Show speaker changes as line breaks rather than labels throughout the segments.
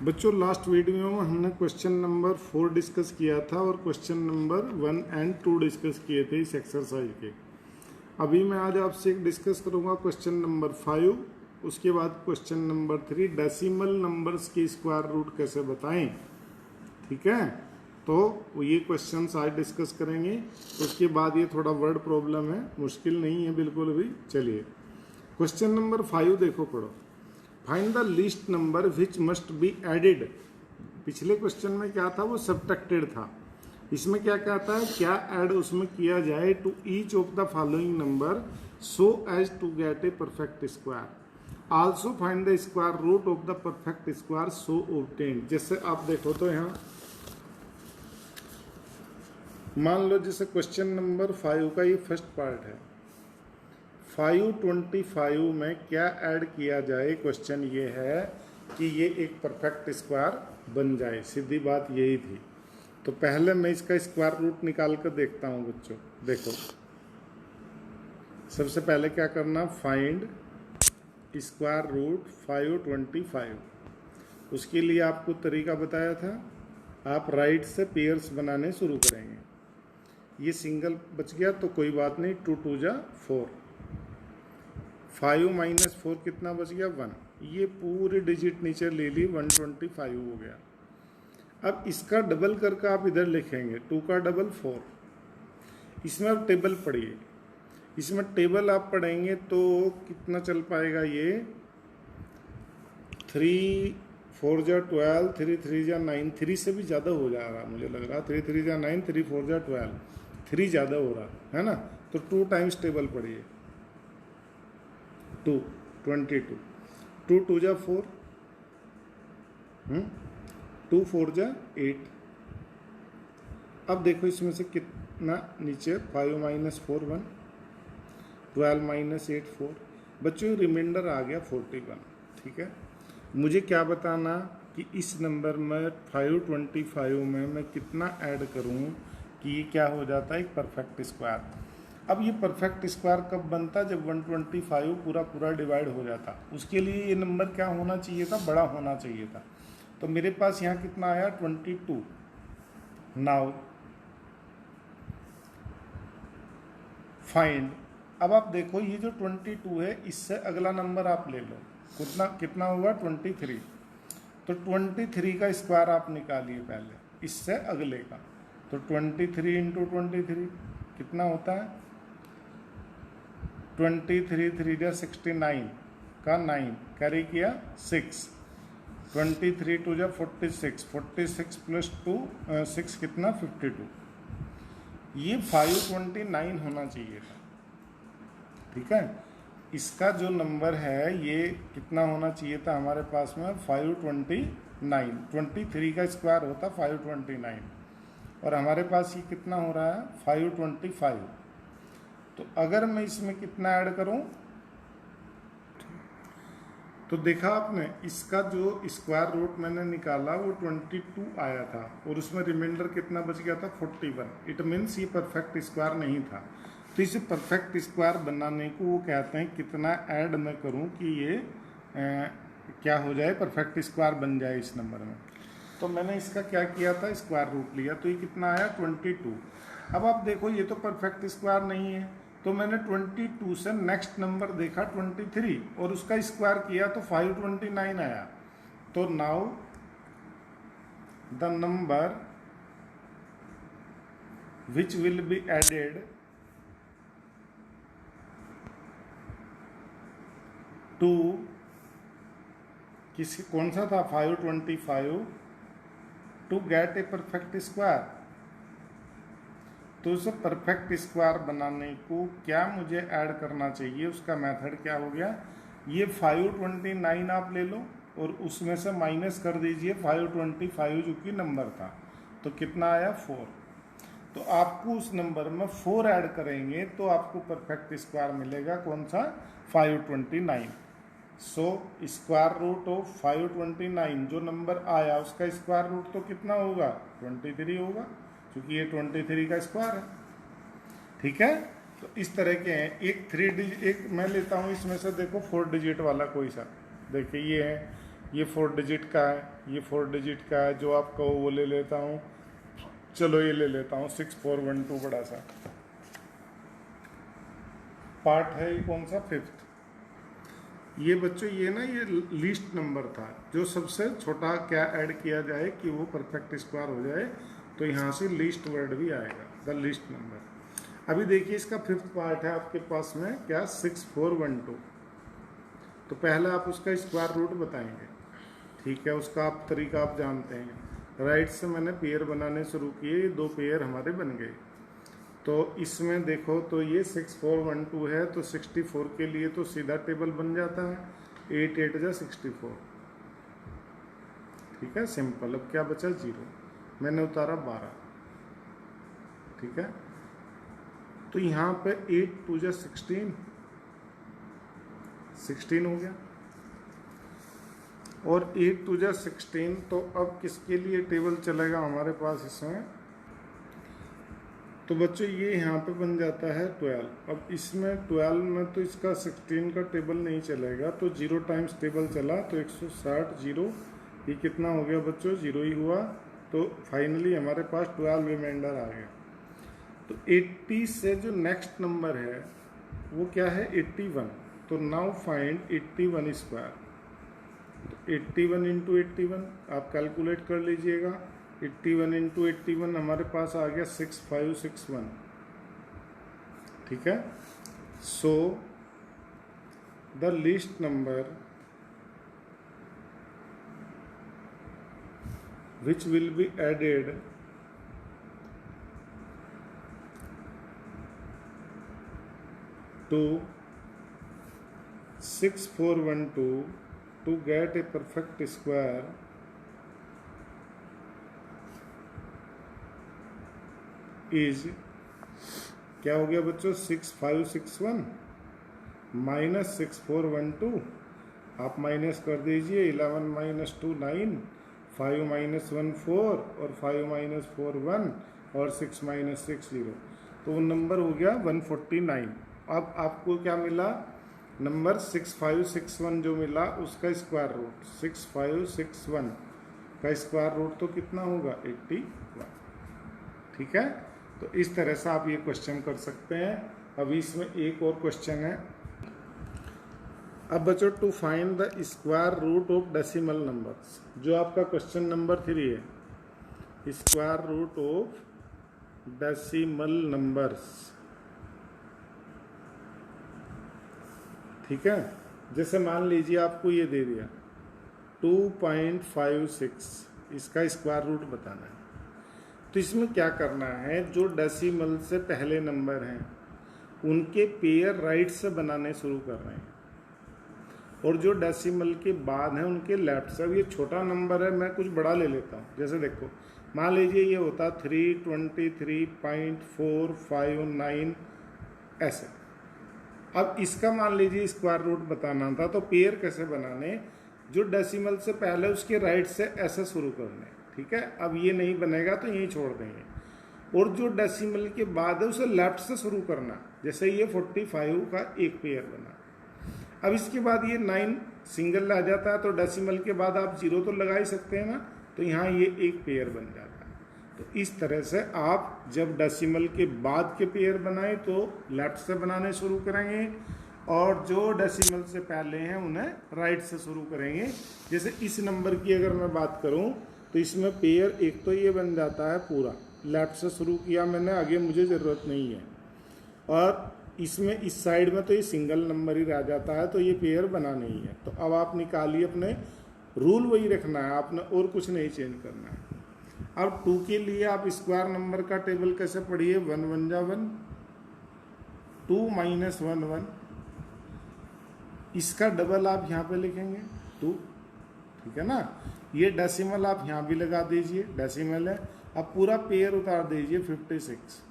बच्चों last video में हमने क्वेश्चन नंबर 4 डिस्कस किया था और क्वेश्चन नंबर 1 एंड 2 डिस्कस किए थे इस एक्सरसाइज के। अभी मैं आज आपसे एक डिस्कस करूंगा क्वेश्चन नंबर 5, उसके बाद क्वेश्चन नंबर 3 डेसिमल नंबर्स की स्क्वायर रूट कैसे बताएं। ठीक है, तो ये क्वेश्चन आज डिस्कस करेंगे। उसके बाद ये थोड़ा वर्ड प्रॉब्लम है, मुश्किल नहीं है बिल्कुल भी। चलिए क्वेश्चन नंबर 5 देखो, पढ़ो। Find the least number which must be added. पिछले क्वेश्चन में क्या था, वो सब्ट्रैक्टेड था। इसमें क्या कहता है, क्या ऐड उसमें किया जाए to each of the following number so as to get a perfect square. Also find the square root of the perfect square so obtained. जैसे आप देखो तो यहाँ मान लो जैसे क्वेश्चन नंबर 5 का ये फर्स्ट पार्ट है। 525 में क्या ऐड किया जाए, क्वेश्चन ये है कि ये एक परफेक्ट स्क्वायर बन जाए। सीधी बात यही थी। तो पहले मैं इसका स्क्वायर रूट निकाल कर देखता हूँ बच्चों। देखो सबसे पहले क्या करना, फाइंड स्क्वायर रूट 525। उसके लिए आपको तरीका बताया था, आप राइट से पेयर्स बनाने शुरू करेंगे। ये सिंगल बच गया तो कोई बात नहीं, 2 2 जा 4। 5 माइनस 4 कितना बच गया, 1। ये पूरी डिजिट नीचे ले ली, 125 हो गया। अब इसका डबल करके आप इधर लिखेंगे, 2 का डबल 4। इसमें अब टेबल पढ़िए। इसमें टेबल आप पढ़ेंगे तो कितना चल पाएगा, ये 3 4 जा 12, 3 3 जा 9, 3 से भी ज़्यादा हो जा रहा मुझे लग रहा। 3 3 जा 9, 3 4 जा 12, 3 ज़्यादा हो रहा है ना। तो 2 टाइम्स टेबल पढ़िए, 2 22, 2 2 जा 4, 2 4 जा 8। अब देखो इसमें से कितना नीचे, 5 माइनस 4 1, 12 माइनस 8 4। बच्चों रिमाइंडर आ गया 41। ठीक है, मुझे क्या बताना कि इस नंबर में 525 में मैं कितना ऐड करूं कि ये क्या हो जाता है, एक परफेक्ट स्क्वायर। अब ये परफेक्ट स्क्वायर कब बनता, जब 125 पूरा पूरा डिवाइड हो जाता। उसके लिए ये नंबर क्या होना चाहिए था, बड़ा होना चाहिए था। तो मेरे पास यहाँ कितना आया, 22। Now find. अब आप देखो ये जो 22 है, इससे अगला नंबर आप ले लो, कितना कितना हुआ, 23। तो 23 का स्क्वायर आप निकालिए पहले, इससे अगले का। तो 23 इंटू 23 कितना होता है, 23 3 जा 69 का 9 कैरी किया 6, 23 2 जा 46, 46 प्लस 2 6 कितना 52। ये 529 होना चाहिए था। ठीक है, इसका जो नंबर है ये कितना होना चाहिए था हमारे पास में, 529। 23 का स्क्वायर होता 529 और हमारे पास ये कितना हो रहा है, 525। तो अगर मैं इसमें कितना ऐड करूं, तो देखा आपने इसका जो स्क्वायर रूट मैंने निकाला वो 22 आया था और उसमें रिमाइंडर कितना बच गया था, 41। इट मीन्स ये परफेक्ट स्क्वायर नहीं था। तो इसे परफेक्ट स्क्वायर बनाने को वो कहते हैं कितना ऐड मैं करूं कि ये क्या हो जाए, परफेक्ट स्क्वायर बन जाए इस नंबर में। तो मैंने इसका क्या किया था, स्क्वायर रूट लिया, तो ये कितना आया, 22। अब आप देखो ये तो परफेक्ट स्क्वायर नहीं है, तो मैंने 22 से नेक्स्ट नंबर देखा 23 और उसका स्क्वायर किया तो 529 आया। तो now the number which will be added to, किसी कौन सा था, 525 to get a perfect square. तो उसे परफेक्ट स्क्वायर बनाने को क्या मुझे ऐड करना चाहिए, उसका मेथड क्या हो गया, ये 529 आप ले लो और उसमें से माइनस कर दीजिए 525 जो कि नंबर था। तो कितना आया, 4। तो आपको उस नंबर में 4 ऐड करेंगे तो आपको परफेक्ट स्क्वायर मिलेगा, कौन सा, 529। सो स्क्वायर रूट ऑफ 529 जो नंबर आया उसका स्क्वायर रूट तो कितना होगा, 23 होगा, क्योंकि ये 23 का स्क्वायर है। ठीक है, तो इस तरह के हैं। एक 3 डिजिट, एक मैं लेता हूँ इसमें से, देखो 4 डिजिट वाला कोई सा। देखिए ये है ये 4 डिजिट का है, ये 4 डिजिट का है, जो आप कहो वो ले लेता हूँ। चलो ये ले लेता हूँ 6412 बड़ा सा पार्ट है। ये कौन सा? 5th। ये बच्चों ये ना ये लीस्ट नंबर था, जो सबसे छोटा क्या ऐड किया जाए कि वो परफेक्ट स्क्वायर हो जाए, तो यहाँ से लीस्ट वर्ड भी आएगा, द लीस्ट नंबर। अभी देखिए इसका 5th पार्ट है आपके पास में क्या? 6412। तो पहले आप उसका स्क्वायर रूट बताएंगे, ठीक है? उसका आप तरीका आप जानते हैं। राइट से मैंने पेयर बनाने शुरू किए, 2 पेयर हमारे बन गए। तो इसमें देखो तो ये 6412 है, तो 64 के लिए तो सीधा टेबल बन जाता है, 8 8 जा 64, ठीक है, सिंपल। अब क्या बचा? 0, मैंने उतारा 12, ठीक है। तो यहाँ पे 8 2 जा 16 हो गया, और 8 2 जा 16। तो अब किसके लिए टेबल चलेगा हमारे पास इसमें? तो बच्चों ये यहाँ पे बन जाता है 12। अब इसमें 12 में तो इसका 16 का टेबल नहीं चलेगा, तो 0 टाइम्स टेबल चला तो 160 0, ये कितना हो गया बच्चों? 0 ही हुआ। तो फाइनली हमारे पास 12 रिमाइंडर आ गया। तो 80 से जो नेक्स्ट नंबर है वो क्या है? 81। तो नाउ फाइंड 81 स्क्वायर। तो 81 इंटू 81 आप कैलकुलेट कर लीजिएगा। 81 इंटू 81 हमारे पास आ गया 6561, ठीक है। So the least number which will be added to 6412 to get a perfect square is, क्या हो गया बच्चों? 6561 माइनस 6412, आप माइनस कर दीजिए। 11 माइनस 2 9, 5 माइनस 1 4, और 5 माइनस 4 1, और 6 माइनस 6 0। तो वो नंबर हो गया 149। अब आपको क्या मिला? नंबर 6561 जो मिला उसका स्क्वायर रूट 6561 का स्क्वायर रूट तो कितना होगा? 81, ठीक है। तो इस तरह से आप ये क्वेश्चन कर सकते हैं। अभी इसमें एक और क्वेश्चन है। अब बच्चों to find the square root of decimal numbers, जो आपका क्वेश्चन नंबर 3 है, square root of decimal numbers, ठीक है। जैसे मान लीजिए आपको ये दे दिया 2.56, इसका स्क्वायर रूट बताना है। तो इसमें क्या करना है? जो डेसिमल से पहले नंबर हैं उनके पेयर राइट से बनाने शुरू कर रहे हैं, और जो डेसिमल के बाद हैं उनके लेफ्ट से। अब ये छोटा नंबर है, मैं कुछ बड़ा ले लेता हूँ। जैसे देखो मान लीजिए ये होता 323.459 ऐसे। अब इसका मान लीजिए स्क्वायर रूट बताना था, तो पेयर कैसे बनाने? जो डेसिमल से पहले उसके राइट से ऐसे शुरू करने, ठीक है। अब ये नहीं बनेगा तो यहीं छोड़ देंगे। और जो डेसिमल के बाद है उसे लेफ्ट से शुरू करना। जैसे ये 45 का एक पेयर बना। अब इसके बाद ये 9 सिंगल आ जाता है, तो डेसिमल के बाद आप 0 तो लगा ही सकते हैं ना, तो यहाँ ये एक पेयर बन जाता है। तो इस तरह से आप जब डेसिमल के बाद के पेयर बनाएं तो लेफ्ट से बनाने शुरू करेंगे, और जो डेसिमल से पहले हैं उन्हें राइट से शुरू करेंगे। जैसे इस नंबर की अगर मैं बात करूं तो इसमें पेयर एक तो ये बन जाता है पूरा, लेफ्ट से शुरू किया मैंने, आगे मुझे ज़रूरत नहीं है। और इसमें इस साइड में तो ये सिंगल नंबर ही रह जाता है, तो ये पेयर बना नहीं है। तो अब आप निकालिए, अपने रूल वही रखना है आपने, और कुछ नहीं चेंज करना है। अब 2 के लिए आप स्क्वायर नंबर का टेबल कैसे पढ़िए? 1 1 जा 1, 2 माइनस 1 1, इसका डबल आप यहाँ पे लिखेंगे 2, ठीक है ना। ये डेसिमल आप यहाँ भी लगा दीजिए, डेसिमल है। अब पूरा पेयर उतार दीजिए 56।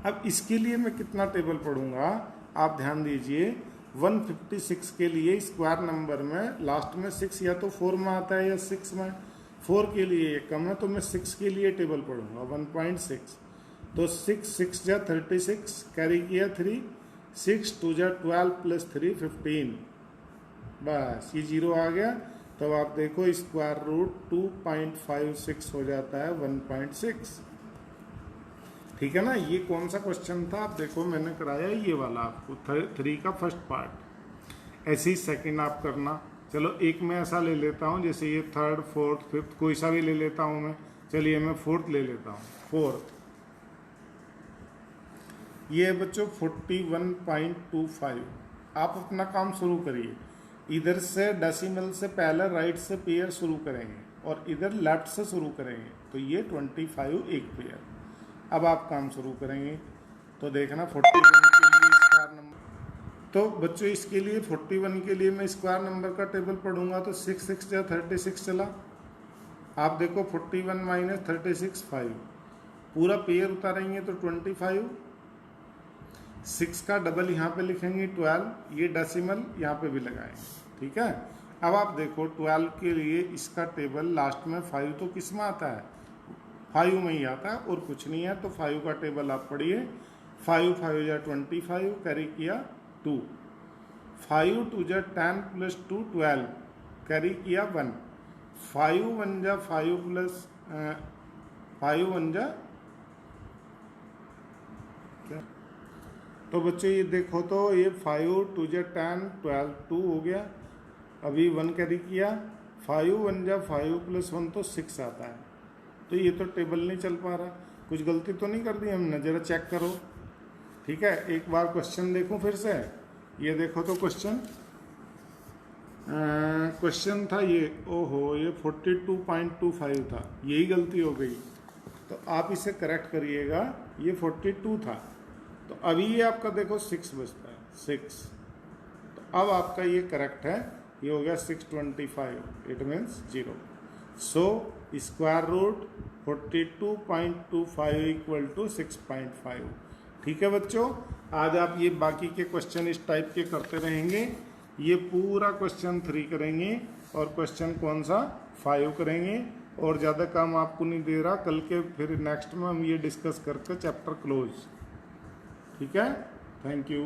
अब इसके लिए मैं कितना टेबल पढ़ूंगा आप ध्यान दीजिए। 156 के लिए स्क्वायर नंबर में लास्ट में 6 या तो 4 में आता है या 6 में, 4 के लिए ये कम है, तो मैं 6 के लिए टेबल पढ़ूंगा 1.6। तो 6 6 जा 36, कैरी किया 3, 6 2 जा 12 प्लस 3 15, बस ये 0 आ गया। तो आप देखो स्क्वायर रूट 2.56 हो जाता है 1.6। ठीक है ना। ये कौन सा क्वेश्चन था? आप देखो मैंने कराया ये वाला आपको 3 का फर्स्ट पार्ट। ऐसे ही सेकंड आप करना। चलो एक मैं ऐसा ले लेता हूँ, जैसे ये थर्ड फोर्थ फिफ्थ कोई सा भी ले लेता हूँ मैं। चलिए मैं फोर्थ ले लेता हूँ। फोर्थ ये बच्चों 41.25। आप अपना काम शुरू करिए। इधर से डेसिमल से पहले राइट से पेयर शुरू करेंगे और इधर लेफ्ट से शुरू करेंगे, तो ये 25 एक पेयर। अब आप काम शुरू करेंगे तो देखना 41 के लिए स्क्वायर नंबर। तो बच्चों इसके लिए 41 के लिए मैं स्क्वायर नंबर का टेबल पढ़ूंगा तो 6 6 या 36 चला। आप देखो 41 माइनस 36 5। पूरा पेयर उतारेंगे तो 25। 6 का डबल यहाँ पे लिखेंगे 12। ये डेसिमल यहाँ पे भी लगाएंगे। ठीक है। अब आप देखो 12 के लिए इसका टेबल लास्ट में 5 तो किस में आता है? 5 में ही आता है और कुछ नहीं है। तो 5 का टेबल आप पढ़िए। 5 5 या 25 कैरी किया 2। 5 2 जा 10 प्लस 2 12 कैरी किया 1। 5 1 जा 5 प्लस 5 1 जा। तो बच्चों ये देखो तो ये 5 2 जा 10 12 2 हो गया। अभी 1 कैरी किया। 5 1 जा 5 प्लस 1 तो 6 आता है। तो ये तो टेबल नहीं चल पा रहा। कुछ गलती तो नहीं कर दी हमने? जरा चेक करो। ठीक है। एक बार क्वेश्चन देखूं फिर से। ये देखो तो क्वेश्चन था ये, ओहो ये 42.25 था, यही गलती हो गई। तो आप इसे करेक्ट करिएगा। ये 42 था। तो अभी ये आपका देखो 6 बचता है 6। तो अब आपका ये करेक्ट है। ये हो गया 625। It means 0। So square root 42.25 equal to 6.5। ठीक है बच्चों। आज आप ये बाकी के क्वेश्चन इस टाइप के करते रहेंगे। ये पूरा क्वेश्चन 3 करेंगे और क्वेश्चन कौन सा 5 करेंगे। और ज़्यादा काम आपको नहीं दे रहा। कल के फिर नेक्स्ट में हम ये डिस्कस करके चैप्टर क्लोज। ठीक है। Thank you.